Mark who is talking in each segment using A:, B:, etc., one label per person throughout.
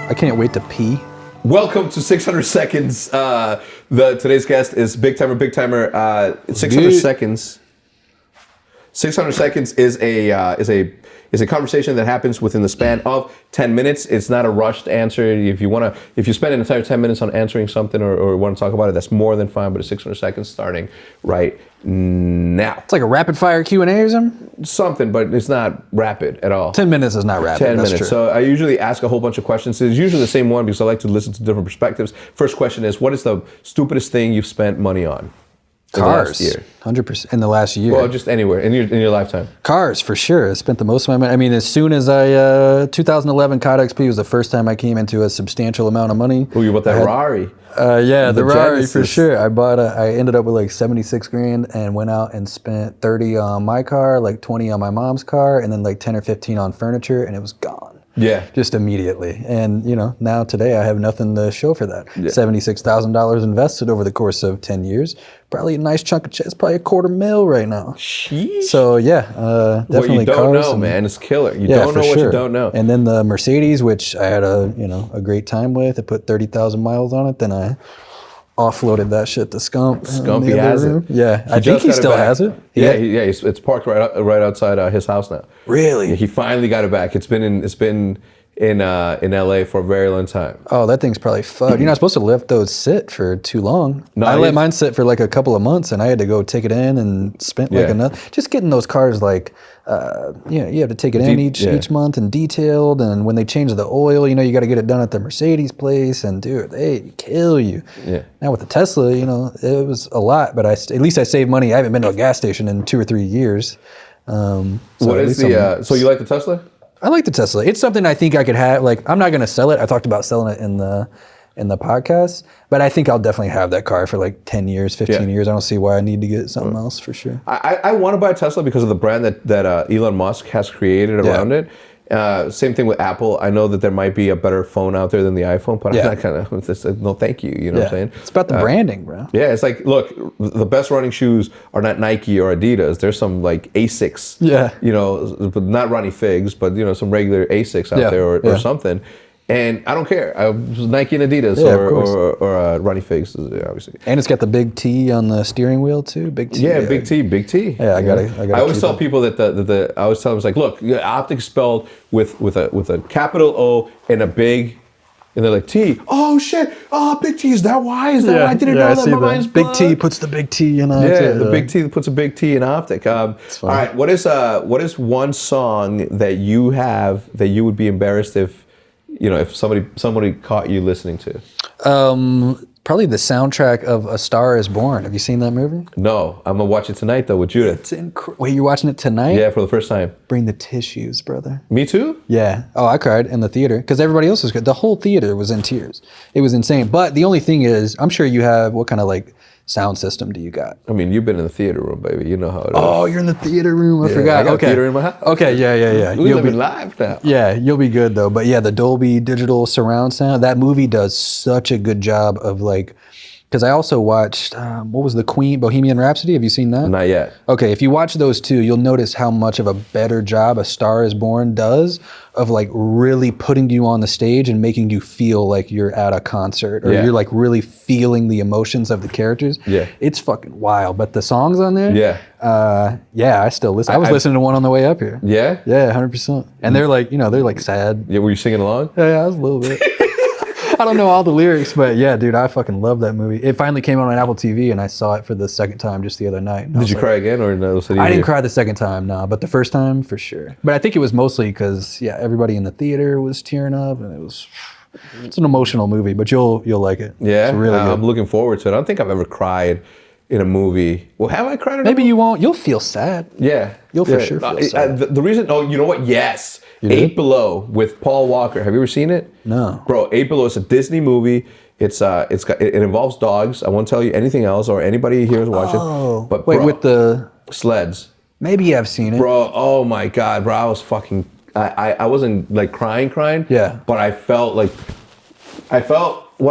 A: I can't wait to pee.
B: Welcome to 600 Seconds. Today's guest is Big Timer. 600 Seconds. 600 Seconds is a conversation that happens within the span of 10 minutes. It's not a rushed answer. If you spend an entire 10 minutes on answering something or want to talk about it, that's more than fine. But it's 600 seconds starting right now.
A: It's like a rapid fire Q&A or something?
B: Something, but it's not rapid at all.
A: 10 minutes is not rapid.
B: 10
A: that's
B: minutes.
A: True.
B: So I usually ask a whole bunch of questions. It's usually the same one because I like to listen to different perspectives. First question is, what is the stupidest thing you've spent money on?
A: Cars, 100% in the last year.
B: Well, just anywhere in your lifetime.
A: Cars, for sure. I spent the most of my money. I mean, as soon as 2011 COD XP was the first time I came into a substantial amount of money.
B: Oh, you bought that Ferrari?
A: Yeah, the Ferrari
B: Genesis.
A: for sure. I ended up with like 76 grand and went out and spent 30 on my car, like 20 on my mom's car, and then like 10 or 15 on furniture, and it was gone. Yeah. Just immediately. And, now today I have nothing to show for that. Yeah. $76,000 invested over the course of 10 years. Probably a nice chunk of it's probably $250,000 right now.
B: Sheesh.
A: So, yeah, definitely
B: what you don't
A: cars
B: know, man, is killer. You don't know what you don't know.
A: And then the Mercedes, which I had a great time with. I put 30,000 miles on it. Then I offloaded that shit to Scump.
B: Scumpy has it.
A: Yeah, I think he still has it.
B: Yeah, it's parked right outside his house now.
A: Really?
B: Yeah, he finally got it back. It's been in LA for a very long time.
A: Oh, that thing's probably fucked. You're not supposed to let those sit for too long. No, I let mine sit for like a couple of months, and I had to go take it in and spent like another. Just getting those cars like, you have to take it in each month and detailed, and when they change the oil, you got to get it done at the Mercedes place, and dude, they kill you. Yeah. Now with the Tesla, it was a lot, but at least I saved money. I haven't been to a gas station in 2 or 3 years.
B: So you like the Tesla?
A: I like the Tesla. It's something I think I could have. Like, I'm not going to sell it. I talked about selling it in the podcast, but I think I'll definitely have that car for like 10 years, 15 years. I don't see why I need to get something else for sure.
B: I want to buy a Tesla because of the brand that Elon Musk has created around it. Same thing with Apple. I know that there might be a better phone out there than the iPhone, but I'm not kind of, no thank you. You know what I'm saying?
A: It's about the branding, bro.
B: Yeah, it's like, look, the best running shoes are not Nike or Adidas. There's some like Asics, but not Ronnie Figs, but some regular Asics out there or something. And I don't care. Nike and Adidas or Ronnie Figs, obviously.
A: And it's got the big T on the steering wheel too. Big T.
B: Yeah, big T.
A: Yeah, I got it.
B: I always tell people that I always tell them, it's like, look, optics spelled with a capital O and a big, and they're like, T. Oh shit! Oh, big T. Is that why? Is that why? I didn't know that. My mind's
A: big T puts the big T in.
B: The big T puts a big T in optic. All right, what is one song that you have that you would be embarrassed if somebody caught you listening to?
A: Probably the soundtrack of A Star Is Born. Have you seen that movie?
B: No, I'm gonna watch it tonight though with Judith.
A: Wait, you're watching it tonight?
B: Yeah, for the first time.
A: Bring the tissues, brother.
B: Me too?
A: Yeah. Oh, I cried in the theater because everybody else was good. The whole theater was in tears. It was insane. But the only thing is, I'm sure you have, what kind of like sound system do you got?
B: I mean, you've been in the theater room, baby. You know how it is.
A: Oh, you're in the theater room. I forgot.
B: I got a theater in my house.
A: Okay, yeah.
B: You'll be live now.
A: Yeah, you'll be good though. But yeah, the Dolby Digital surround sound, that movie does such a good job of like, because I also watched, what was the Queen, Bohemian Rhapsody? Have you seen that?
B: Not yet.
A: Okay, if you watch those two, you'll notice how much of a better job A Star Is Born does of like really putting you on the stage and making you feel like you're at a concert or you're like really feeling the emotions of the characters. Yeah. It's fucking wild. But the songs on there, I still listen. I was listening to one on the way up here.
B: Yeah?
A: Yeah, 100%. And they're like, they're like sad.
B: Yeah, were you singing along?
A: Yeah, I was a little bit. I don't know all the lyrics, but yeah, dude, I fucking love that movie. It finally came on Apple TV, and I saw it for the second time just the other night.
B: Did you cry again, or no?
A: I didn't cry the second time, no, but the first time for sure. But I think it was mostly because everybody in the theater was tearing up, and it's an emotional movie, but you'll like it.
B: Yeah,
A: it's really good.
B: I'm looking forward to it. I don't think I've ever cried in a movie. Well, have I cried in a movie?
A: Maybe you won't. You'll feel sad.
B: Yeah,
A: you'll for sure feel sad.
B: The reason. Oh, you know what? Yes. 8 Below with Paul Walker. Have you ever seen it?
A: No.
B: Bro, 8 Below is a Disney movie. It involves dogs. I won't tell you anything else or anybody here is watching.
A: Oh.
B: But
A: wait, with the
B: sleds.
A: Maybe I've seen it.
B: Bro, oh my God, bro. I was fucking I wasn't like crying.
A: Yeah.
B: But I felt what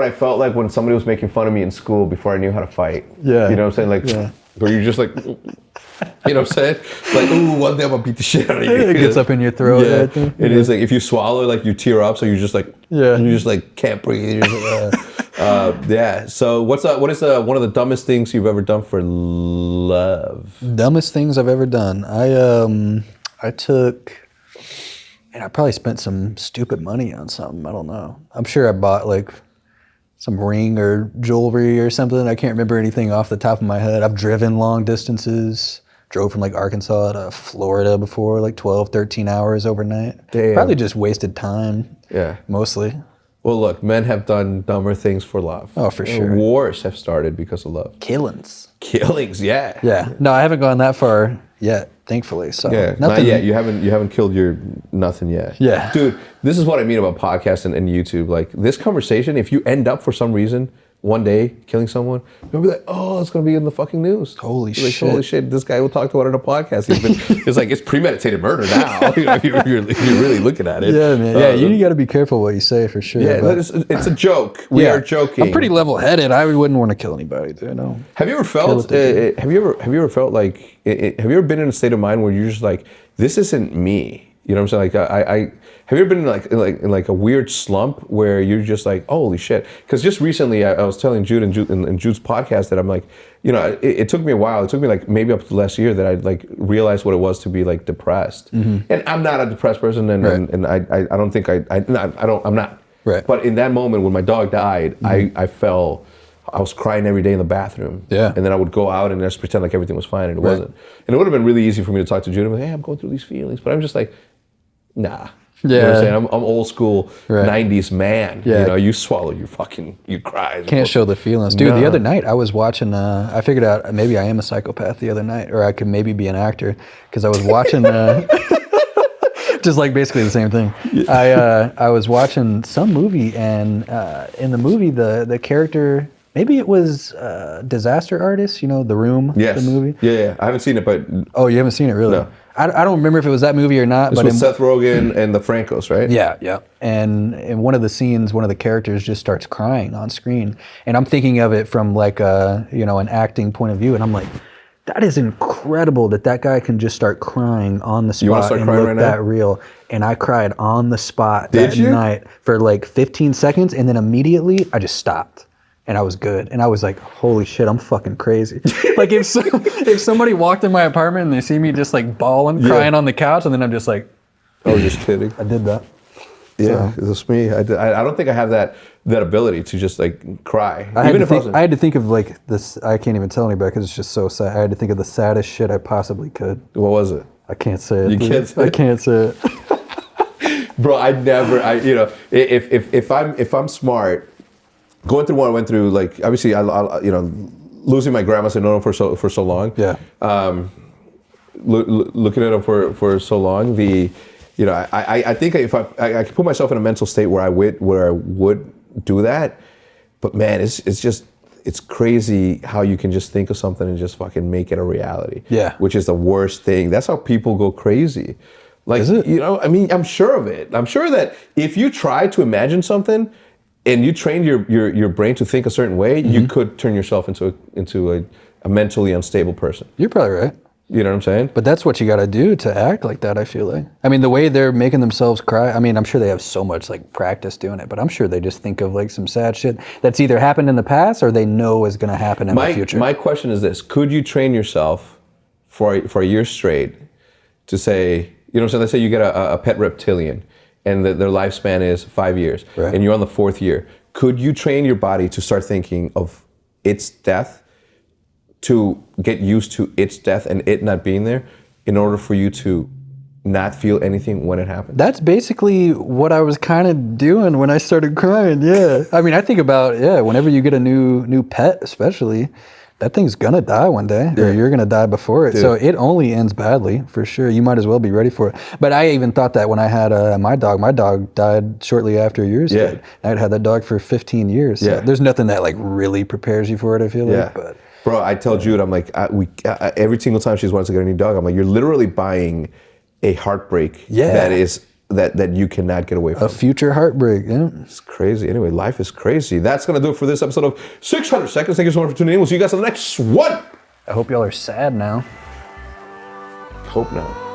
B: I felt like when somebody was making fun of me in school before I knew how to fight.
A: Yeah.
B: You know what I'm saying? Like Where you're just like, you know what I'm saying? Like, ooh, one day I'm gonna beat the shit out of you.
A: It gets up in your throat.
B: Yeah. It is like if you swallow, like you tear up, so you're just like, you just like can't breathe. You're just like, yeah. So what is one of the dumbest things you've ever done for love?
A: Dumbest things I've ever done. I took, and I probably spent some stupid money on something. I don't know. I'm sure I bought like some ring or jewelry or something. I can't remember anything off the top of my head. I've driven long distances. Drove from like Arkansas to Florida before, like 12, 13 hours overnight.
B: Damn.
A: Probably just wasted time.
B: Yeah.
A: Mostly.
B: Well, look, men have done dumber things for love.
A: Oh, for sure.
B: Wars have started because of love.
A: Killings,
B: yeah.
A: Yeah. No, I haven't gone that far yet, thankfully. So
B: yeah, not yet. You haven't killed your nothing yet.
A: Yeah.
B: Dude, this is what I mean about podcasts and YouTube. Like this conversation, if you end up for some reason one day killing someone, you'll be like, oh, it's gonna be in the fucking news.
A: Holy
B: shit.
A: shit.
B: Holy shit, this guy will talk about it on a podcast. It's like it's premeditated murder now. You know, if you're really looking at it.
A: Yeah, man. Yeah, you got to be careful what you say for sure.
B: Yeah, it's a joke. We are joking.
A: I'm pretty level-headed. I wouldn't want to kill anybody. No.
B: Have you ever felt? Have you ever felt like? Have you ever been in a state of mind where you're just like, this isn't me? You know what I'm saying? Like have you ever been in like a weird slump where you're just like, holy shit? Because just recently I was telling Jude in Jude's podcast that I'm like, you know, it took me a while. It took me like maybe up to the last year that I like realized what it was to be like depressed. Mm-hmm. And I'm not a depressed person, and I don't think I'm not.
A: Right.
B: But in that moment when my dog died, mm-hmm. I was crying every day in the bathroom. Yeah. And then I would go out and just pretend like everything was fine, and it wasn't. And it would have been really easy for me to talk to Jude and be like, hey, I'm going through these feelings. But I'm just like, nah. Yeah. You know what I'm saying? I'm old school 90s man. Yeah. You know, you swallow, you cry.
A: Can't show the feelings. Dude, the other night I was watching, I figured out maybe I am a psychopath the other night, or I could maybe be an actor, because I was watching, just like basically the same thing. I was watching some movie, and in the movie, the character, maybe it was Disaster Artist, you know, The Room,
B: yes.
A: The movie.
B: Yeah, I haven't seen it, but...
A: Oh, you haven't seen it, really? No. I don't remember if it was that movie or not.
B: This was Seth Rogen and the Francos, right?
A: Yeah. And in one of the scenes, one of the characters just starts crying on screen. And I'm thinking of it from like an acting point of view. And I'm like, that is incredible that guy can just start crying on the spot.
B: You want to start crying right now?
A: That real. And I cried on the spot that night for like 15 seconds. And then immediately I just stopped. And I was good. And I was like, holy shit, I'm fucking crazy. Like if somebody walked in my apartment and they see me just like bawling, crying on the couch, and then I'm just like,
B: oh, just kidding.
A: I did that.
B: Yeah, so. It's me. I don't think I have that ability to just like cry.
A: I had to think of like this, I can't even tell anybody because it's just so sad. I had to think of the saddest shit I possibly could.
B: What was it?
A: I can't say it.
B: You can't say it?
A: I can't say it.
B: Bro, if I'm smart, going through what I went through, like obviously, losing my grandma, I've known her for so long. Yeah. Looking at him for so long, I think if I could put myself in a mental state where I would do that, but man, it's crazy how you can just think of something and just fucking make it a reality. Yeah. Which is the worst thing. That's how people go crazy. Like, is it? You know, I mean, I'm sure of it. I'm sure that if you try to imagine something, and you train your brain to think a certain way, mm-hmm. you could turn yourself into a mentally unstable person.
A: You're probably right.
B: You know what I'm saying?
A: But that's what you got to do to act like that, I feel like. I mean, the way they're making themselves cry, I mean, I'm sure they have so much like practice doing it, but I'm sure they just think of like some sad shit that's either happened in the past or they know is going to happen in the future. My
B: question is this: could you train yourself for a year straight to say, you know what I'm saying? Let's say you get a pet reptilian, and their lifespan is 5 years, right. And you're on the 4th year. Could you train your body to start thinking of its death, to get used to its death and it not being there, in order for you to not feel anything when it happens?
A: That's basically what I was kind of doing when I started crying, yeah. I mean, I think about, whenever you get a new pet especially, that thing's gonna die one day, or you're gonna die before it. Dude. So it only ends badly, for sure. You might as well be ready for it. But I even thought that when I had my dog. My dog died shortly after yours did. I'd had that dog for 15 years. So there's nothing that like really prepares you for it, I feel like. But
B: bro, I tell Jude, I'm like, every single time she wants to get a new dog, I'm like, you're literally buying a heartbreak that you cannot get away from.
A: A future heartbreak, yeah.
B: It's crazy. Anyway, life is crazy. That's going to do it for this episode of 600 Seconds. Thank you so much for tuning in. We'll see you guys on the next one.
A: I hope y'all are sad now.
B: Hope not.